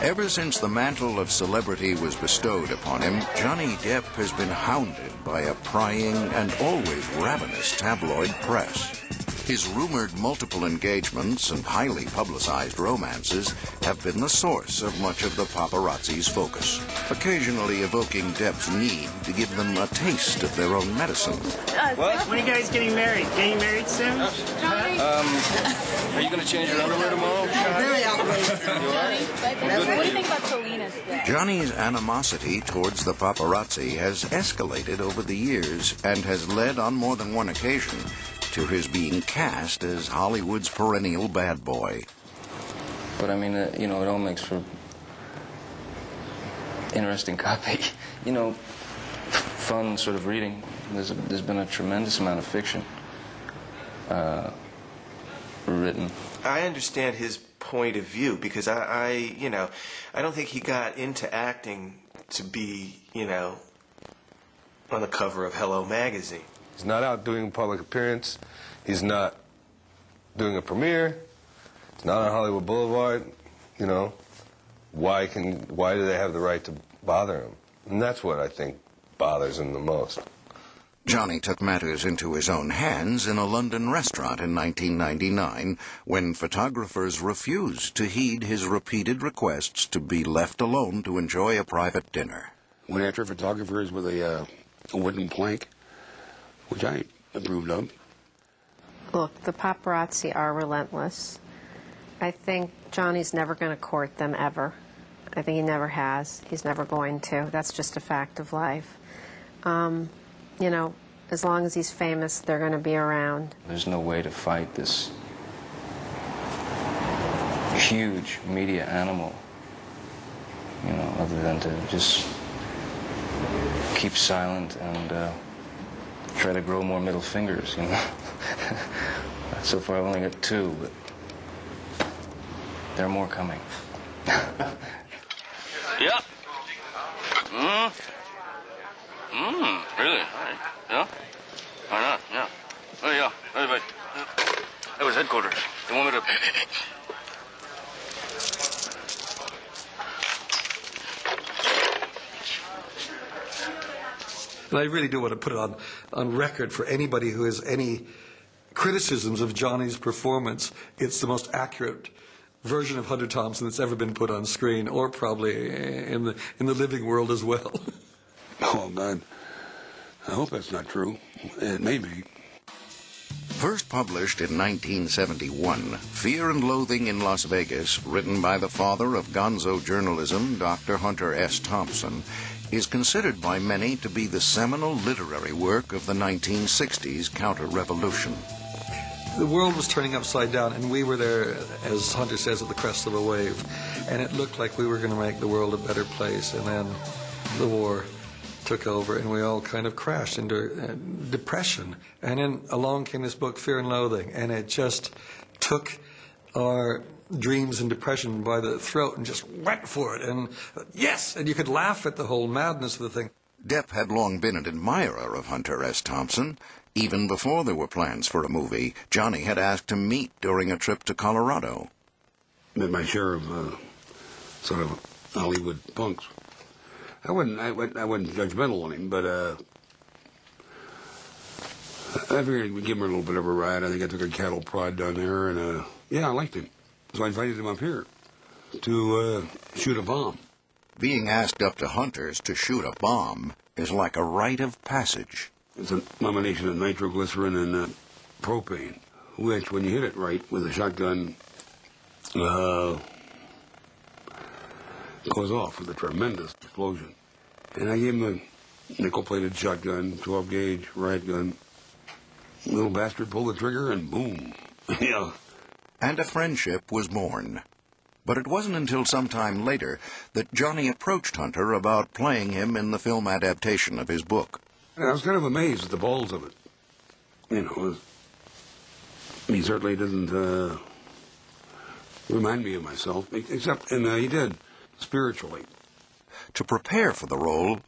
Ever since the mantle of celebrity was bestowed upon him, Johnny Depp has been hounded by a prying and always ravenous tabloid press. His rumored multiple engagements and highly publicized romances have been the source of much of the paparazzi's focus, occasionally evoking Depp's need to give them a taste of their own medicine. What? When are you guys getting married? Getting married soon? Johnny? Are you going to change your underwear tomorrow? Very outrageous. Johnny, what do you think about Selena's day? Johnny's animosity towards the paparazzi has escalated over the years and has led on more than one occasion to his being cast as Hollywood's perennial bad boy. But I mean, it all makes for interesting copy. Fun sort of reading. There's been a tremendous amount of fiction written. I understand his point of view because I don't think he got into acting to be, on the cover of Hello magazine. He's not out doing a public appearance. He's not doing a premiere. He's not on Hollywood Boulevard. Why do they have the right to bother him? And that's what I think bothers him the most. Johnny took matters into his own hands in a London restaurant in 1999 when photographers refused to heed his repeated requests to be left alone to enjoy a private dinner. Went after photographers with a wooden plank, which I approved of. Look, the paparazzi are relentless. I think Johnny's never going to court them, ever. I think he never has. He's never going to. That's just a fact of life. As long as he's famous, they're going to be around. There's no way to fight this huge media animal, other than to just keep silent and try to grow more middle fingers, So far I've only got 2, but there are more coming. Yeah. Really? Yeah? Why not? Yeah. Oh, yeah. Everybody. That was headquarters. They want me to... And I really do want to put it on record for anybody who has any criticisms of Johnny's performance. It's the most accurate version of Hunter Thompson that's ever been put on screen, or probably in the living world as well. Oh, God. I hope that's not true. It may be. First published in 1971, Fear and Loathing in Las Vegas, written by the father of gonzo journalism, Dr. Hunter S. Thompson, is considered by many to be the seminal literary work of the 1960s counter-revolution. The world was turning upside down, and we were there, as Hunter says, at the crest of a wave. And it looked like we were going to make the world a better place, and then the war took over, and we all kind of crashed into depression. And then along came this book, Fear and Loathing, and it just took our dreams and depression by the throat and just went for it. And yes, and you could laugh at the whole madness of the thing. Depp had long been an admirer of Hunter S. Thompson. Even before there were plans for a movie, Johnny had asked to meet during a trip to Colorado. Met my share of sort of Hollywood punks. I wasn't judgmental on him, but I figured we'd give him a little bit of a ride. I think I took a cattle prod down there, and I liked him. So I invited him up here to shoot a bomb. Being asked up to Hunter's to shoot a bomb is like a rite of passage. It's a combination of nitroglycerin and propane, which, when you hit it right with a shotgun, goes off with a tremendous explosion. And I gave him a nickel-plated shotgun, 12-gauge riot gun. Little bastard pulled the trigger, and boom. Yeah. And a friendship was born. But it wasn't until some time later that Johnny approached Hunter about playing him in the film adaptation of his book. I was kind of amazed at the balls of it. He certainly doesn't remind me of myself, except, and he did, spiritually. To prepare for the role,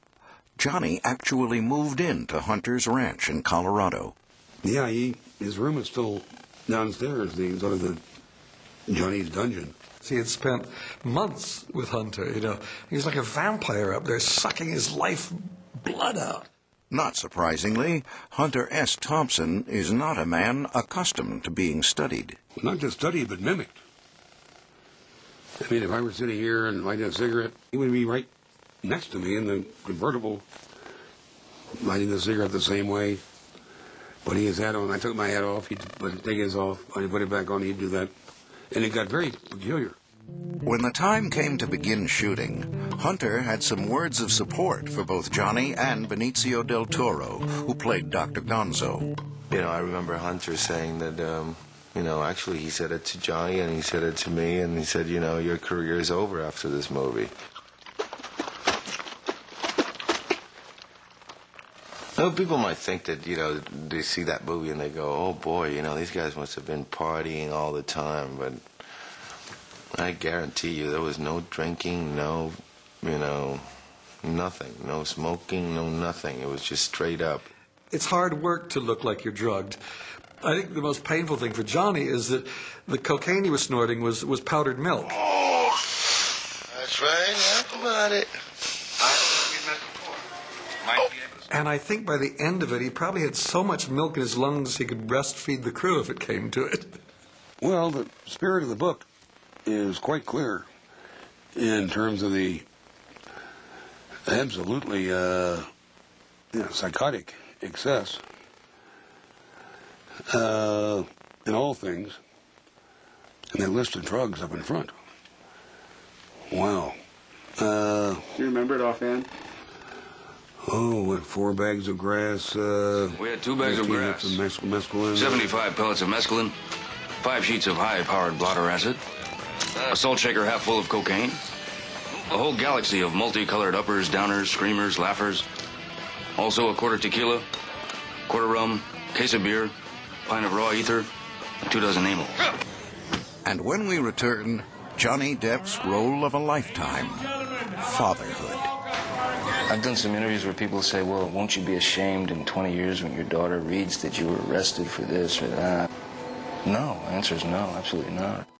Johnny actually moved into Hunter's ranch in Colorado. Yeah, his room is still downstairs, the Johnny's dungeon. He had spent months with Hunter, you know. He was like a vampire up there, sucking his life blood out. Not surprisingly, Hunter S. Thompson is not a man accustomed to being studied. Not just studied, but mimicked. I mean, if I were sitting here and lighting a cigarette, he would be right next to me in the convertible, lighting the cigarette the same way, putting his hat on. I took my hat off, he'd take his off, I'd put it back on, he'd do that. And it got very peculiar. When the time came to begin shooting, Hunter had some words of support for both Johnny and Benicio del Toro, who played Dr. Gonzo. You know, I remember Hunter saying that, you know, actually he said it to Johnny and he said it to me, and he said, you know, your career is over after this movie. No, people might think that, you know, they see that movie and they go, oh boy, you know, these guys must have been partying all the time, but I guarantee you there was no drinking, no, you know, nothing. No smoking, no nothing. It was just straight up. It's hard work to look like you're drugged. I think the most painful thing for Johnny is that the cocaine he was snorting was powdered milk. Oh, that's right. How about it? And I think by the end of it, he probably had so much milk in his lungs he could breastfeed the crew if it came to it. Well, the spirit of the book is quite clear in terms of the absolutely psychotic excess in all things, and they list of drugs up in front. Wow. Do you remember it offhand? Oh, what, 4 bags of grass? We had 2 bags of grass, mescaline. 75 pellets of mescaline, 5 sheets of high-powered blotter acid, a salt shaker half full of cocaine, a whole galaxy of multicolored uppers, downers, screamers, laughers, also a quarter tequila, quarter rum, case of beer, pint of raw ether, and 2 dozen amyls. And when we return, Johnny Depp's role of a lifetime, fatherhood. I've done some interviews where people say, well, won't you be ashamed in 20 years when your daughter reads that you were arrested for this or that? No, the answer is no, absolutely not.